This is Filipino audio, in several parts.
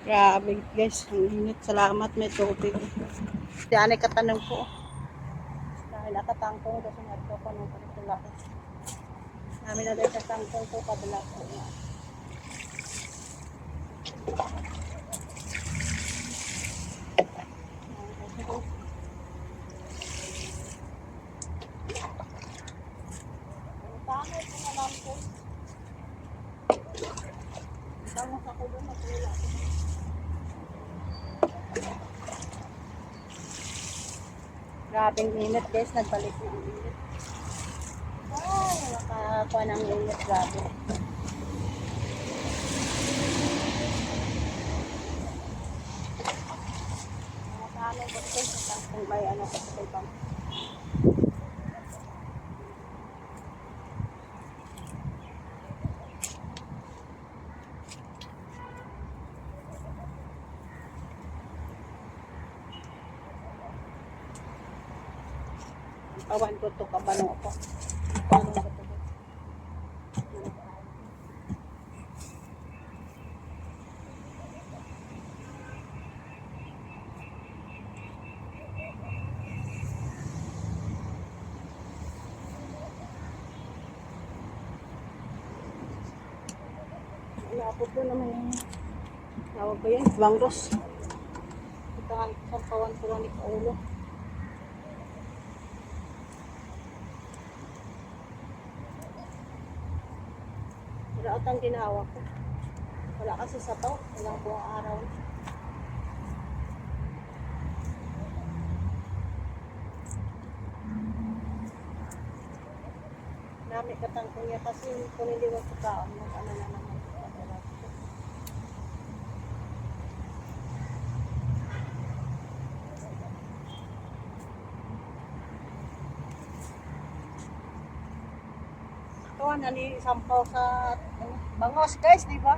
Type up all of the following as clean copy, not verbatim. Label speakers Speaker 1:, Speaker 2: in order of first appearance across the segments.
Speaker 1: Grabe guys, ang init. Salamat may tubig. Diyan ay katanong ko. Dahil nakatangkong kasi nga ko nung pagkula ko. Namin na dahil katangkong ko padala ko. Tanay ko na lang ko. Tama sa ko doon matula. Grabing init guys, nagbalik na ang init. Ay, nakakuha ng init, grabe. Nakakano ko guys, kung may ano ko sa ibang. Awan ko ito kabano ako. Paano ko ito? Nakapot ko naman yung tawag ba yan? Bangros. Ito ang sampawan ko lang ni Paulo. Wala atang ginawa ko. Wala kasi sapaw. Walang buong araw. Dami katangko niya kasi kung hindi wag pagkaon, mag-ano na naman. Ito, nani sampaw sa bangos guys, di ba?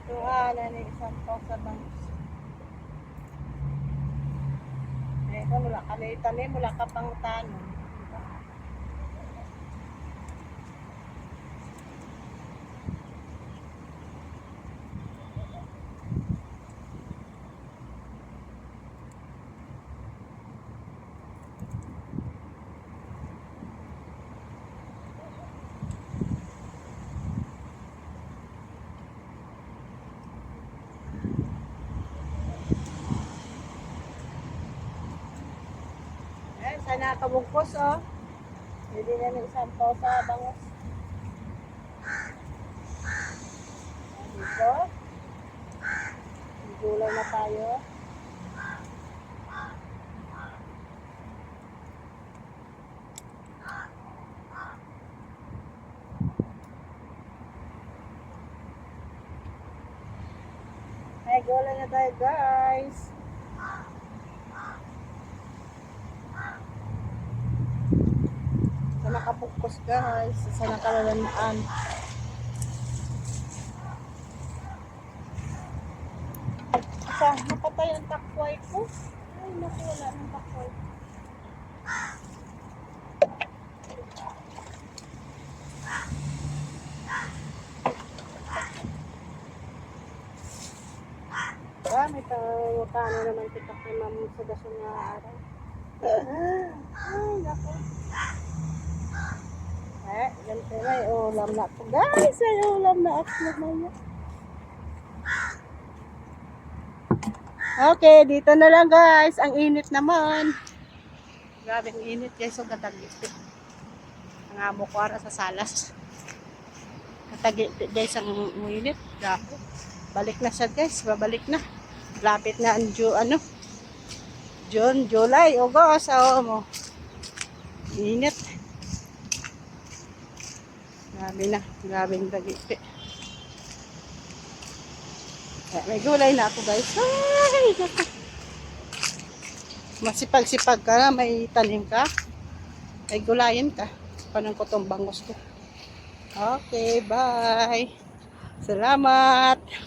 Speaker 1: Ito, nani sampaw sa bangos. Eh, kung wala ka na itanim, wala ka pang tanom. Sana kabungkos, oh. Pwede na ng sampaw sa bangos. Dito. Gulay na tayo. Ay, gulay na tayo, guys. Sa nakapukos guys, sa nakalalanaan. Sa napatay ang takway ko. Ay, naku, wala ng takway. May tawakano naman kita kay ma'am sa daso nga araw. Ay, naku. Ganito may ulam na ako. Guys, may ulam na ako naman. Okay, dito na lang guys. Ang init naman. Grabe ang init guys. So, katagipit. Ang amo ko ara sa salas. Katagipit guys ang init. Grabe. Balik na siya guys. Babalik na. Lapit na ang June, July, August. Mo. Init. Grabe na. Grabe ang tagipit. May gulay na ako guys. Ay, masipag-sipag ka, may tanim ka, may gulayin ka. Panang ko tong bangos ko. Okay, bye. Salamat.